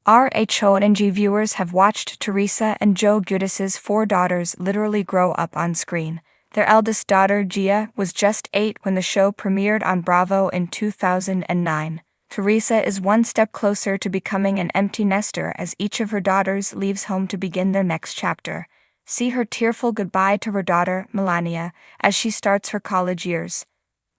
RHONJ viewers have watched Teresa and Giudice's 4 daughters literally grow up on screen. Their eldest daughter, Gia, was just 8 when the show premiered on Bravo in 2009. Teresa is one step closer to becoming an empty nester as each of her daughters leaves home to begin their next chapter. See her tearful goodbye to her daughter, Melania, as she starts her college years.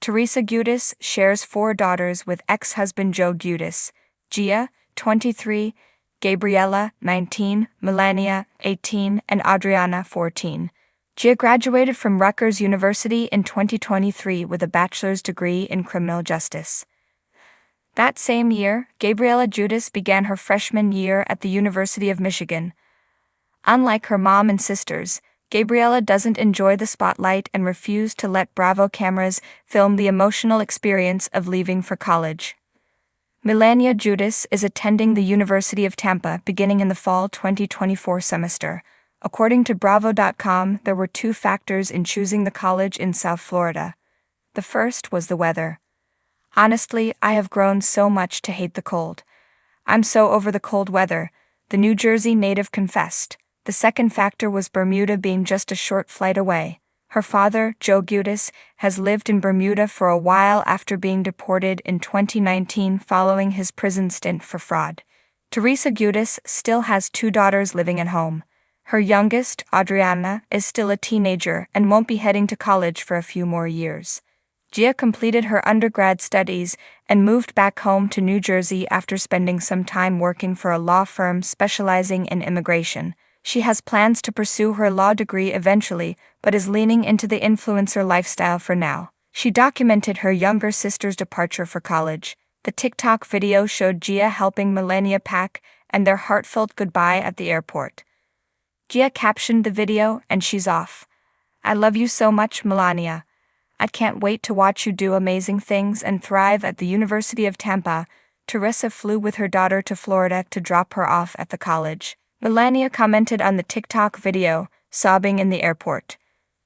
Teresa Giudice shares 4 daughters with ex-husband Joe Giudice: Gia, 23, Gabriella, 19, Melania, 18, and Adriana, 14. Gia graduated from Rutgers University in 2023 with a bachelor's degree in criminal justice. That same year, Gabriella Giudice began her freshman year at the University of Michigan. Unlike her mom and sisters, Gabriella doesn't enjoy the spotlight and refused to let Bravo cameras film the emotional experience of leaving for college. Melania Giudice is attending the University of Tampa beginning in the fall 2024 semester. According to Bravo.com, there were 2 factors in choosing the college in South Florida. The first was the weather. "Honestly, I have grown so much to hate the cold. I'm so over the cold weather," the New Jersey native confessed. The second factor was Bermuda being just a short flight away. Her father, Joe Giudice, has lived in Bermuda for a while after being deported in 2019 following his prison stint for fraud. Teresa Giudice still has 2 daughters living at home. Her youngest, Adriana, is still a teenager and won't be heading to college for a few more years. Gia completed her undergrad studies and moved back home to New Jersey after spending some time working for a law firm specializing in immigration. She has plans to pursue her law degree eventually, but is leaning into the influencer lifestyle for now. She documented her younger sister's departure for college. The TikTok video showed Gia helping Melania pack and their heartfelt goodbye at the airport. Gia captioned the video, "And she's off. I love you so much, Melania. I can't wait to watch you do amazing things and thrive at the University of Tampa." Teresa flew with her daughter to Florida to drop her off at the college. Melania commented on the TikTok video, sobbing in the airport.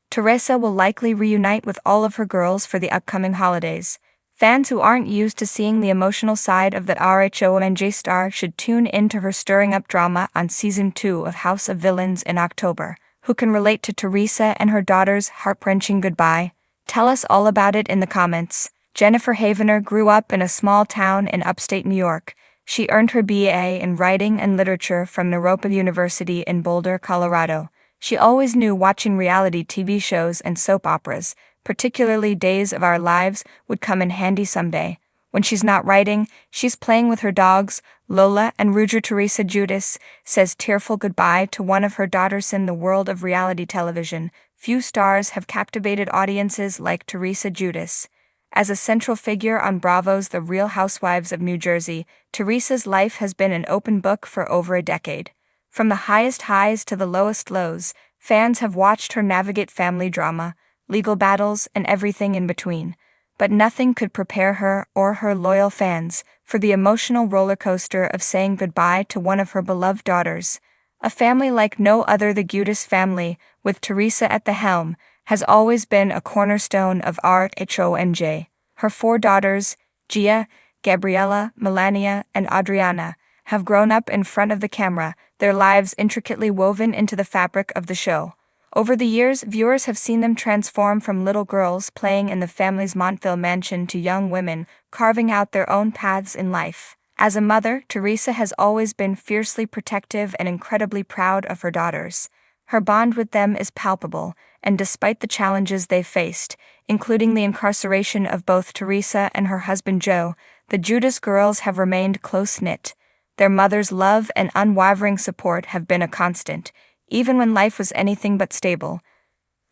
Teresa will likely reunite with all of her girls for the upcoming holidays. Fans who aren't used to seeing the emotional side of the RHONJ star should tune into her stirring-up drama on Season 2 of House of Villains in October. Who can relate to Teresa and her daughter's heart-wrenching goodbye? Tell us all about it in the comments. Jennifer Havener grew up in a small town in upstate New York. She earned her BA in Writing and Literature from Rhobh University in Boulder, Colorado. She always knew watching reality TV shows and soap operas, particularly Days of Our Lives, would come in handy someday. When she's not writing, she's playing with her dogs, Lola and Rhobh. Teresa Giudice says tearful goodbye to one of her daughters. In the world of reality television, few stars have captivated audiences like Teresa Giudice. As a central figure on Bravo's The Real Housewives of New Jersey, Teresa's life has been an open book for over a decade. From the highest highs to the lowest lows, fans have watched her navigate family drama, legal battles, and everything in between. But nothing could prepare her or her loyal fans for the emotional roller coaster of saying goodbye to one of her beloved daughters. A family like no other, the Giudice family, with Teresa at the helm, has always been a cornerstone of RHONJ. Her 4 daughters, Gia, Gabriella, Melania, and Adriana, have grown up in front of the camera, their lives intricately woven into the fabric of the show. Over the years, viewers have seen them transform from little girls playing in the family's Montville mansion to young women carving out their own paths in life. As a mother, Teresa has always been fiercely protective and incredibly proud of her daughters. Her bond with them is palpable, and despite the challenges they've faced, including the incarceration of both Teresa and her husband Joe, the Giudice girls have remained close-knit. Their mother's love and unwavering support have been a constant, even when life was anything but stable.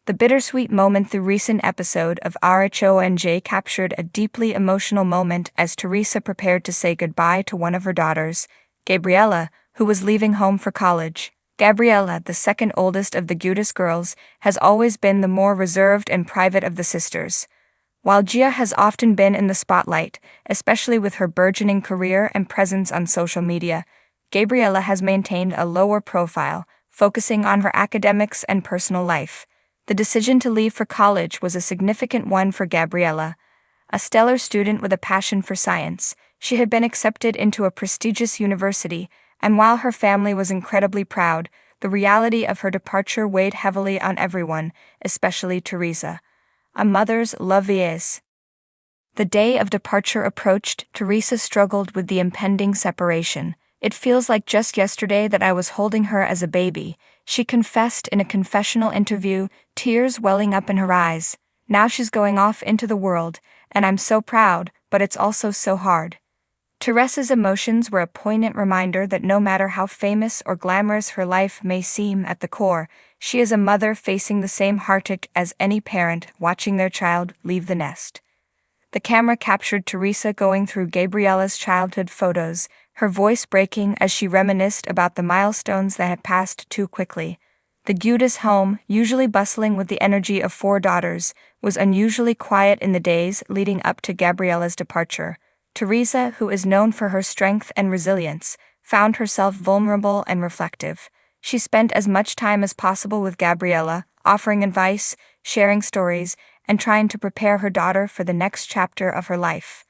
The bittersweet moment. The recent episode of RHONJ captured a deeply emotional moment as Teresa prepared to say goodbye to one of her daughters, Gabriella, who was leaving home for college. Gabriella, the second oldest of the Giudice girls, has always been the more reserved and private of the sisters. While Gia has often been in the spotlight, especially with her burgeoning career and presence on social media, Gabriella has maintained a lower profile, focusing on her academics and personal life. The decision to leave for college was a significant one for Gabriella. A stellar student with a passion for science, she had been accepted into a prestigious university And while her family was incredibly proud, the reality of her departure weighed heavily on everyone, especially Teresa. A mother's love is. The day of departure approached. Teresa struggled with the impending separation. "It feels like just yesterday that I was holding her as a baby," she confessed in a confessional interview, tears welling up in her eyes. "Now she's going off into the world, and I'm so proud, but it's also so hard." Teresa's emotions were a poignant reminder that no matter how famous or glamorous her life may seem at the core, she is a mother facing the same heartache as any parent watching their child leave the nest. The camera captured Teresa going through Gabriella's childhood photos, her voice breaking as she reminisced about the milestones that had passed too quickly. The Giudice home, usually bustling with the energy of 4 daughters, was unusually quiet in the days leading up to Gabriella's departure. Teresa, who is known for her strength and resilience, found herself vulnerable and reflective. She spent as much time as possible with Gabriella, offering advice, sharing stories, and trying to prepare her daughter for the next chapter of her life.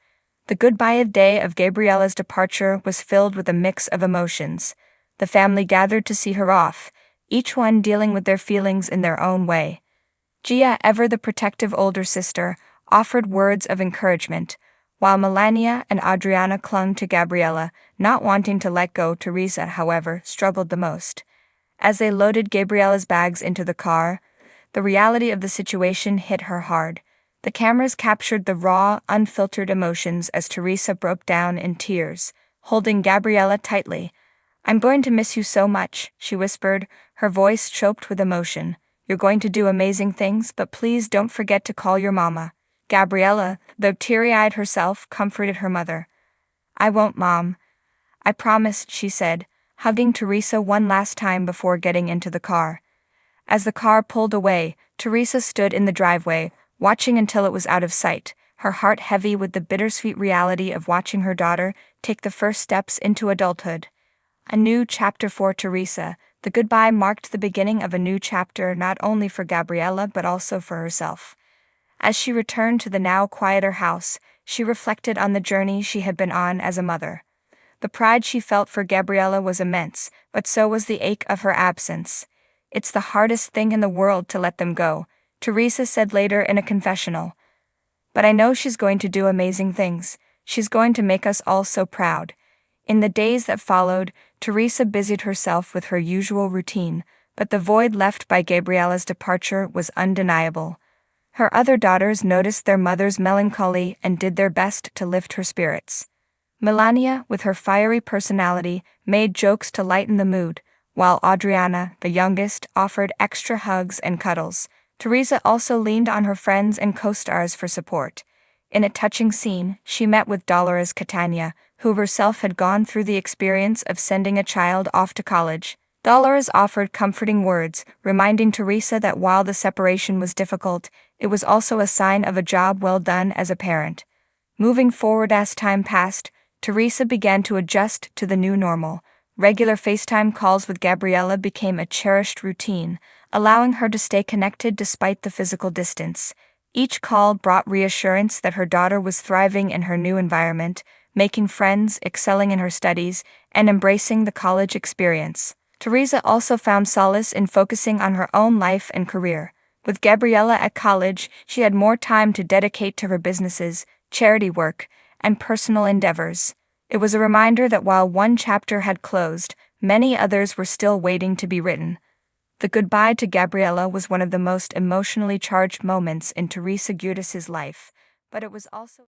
The goodbye day of Gabriella's departure was filled with a mix of emotions. The family gathered to see her off, each one dealing with their feelings in their own way. Gia, ever the protective older sister, offered words of encouragement, while Melania and Adriana clung to Gabriella, not wanting to let go. Teresa, however, struggled the most. As they loaded Gabriella's bags into the car, the reality of the situation hit her hard. The cameras captured the raw, unfiltered emotions as Teresa broke down in tears, holding Gabriella tightly. "I'm going to miss you so much," she whispered, her voice choked with emotion. "You're going to do amazing things, but please don't forget to call your mama." Gabriella, though teary-eyed herself, comforted her mother. "I won't, Mom. I promise," she said, hugging Teresa one last time before getting into the car. As the car pulled away, Teresa stood in the driveway, watching until it was out of sight, her heart heavy with the bittersweet reality of watching her daughter take the first steps into adulthood. A new chapter for Teresa. The goodbye marked the beginning of a new chapter not only for Gabriella but also for herself. As she returned to the now quieter house, she reflected on the journey she had been on as a mother. The pride she felt for Gabriella was immense, but so was the ache of her absence. "It's the hardest thing in the world to let them go," Teresa said later in a confessional. "But I know she's going to do amazing things. She's going to make us all so proud." In the days that followed, Teresa busied herself with her usual routine, but the void left by Gabriella's departure was undeniable. Her other daughters noticed their mother's melancholy and did their best to lift her spirits. Melania, with her fiery personality, made jokes to lighten the mood, while Adriana, the youngest, offered extra hugs and cuddles. Teresa also leaned on her friends and co-stars for support. In a touching scene, she met with Dolores Catania, who herself had gone through the experience of sending a child off to college. Dolores offered comforting words, reminding Teresa that while the separation was difficult, it was also a sign of a job well done as a parent. Moving forward as time passed, Teresa began to adjust to the new normal. Regular FaceTime calls with Gabriella became a cherished routine, allowing her to stay connected despite the physical distance. Each call brought reassurance that her daughter was thriving in her new environment, making friends, excelling in her studies, and embracing the college experience. Teresa also found solace in focusing on her own life and career. With Gabriella at college, she had more time to dedicate to her businesses, charity work, and personal endeavors. It was a reminder that while one chapter had closed, many others were still waiting to be written. The goodbye to Gabriella was one of the most emotionally charged moments in Teresa Giudice's life, but it was also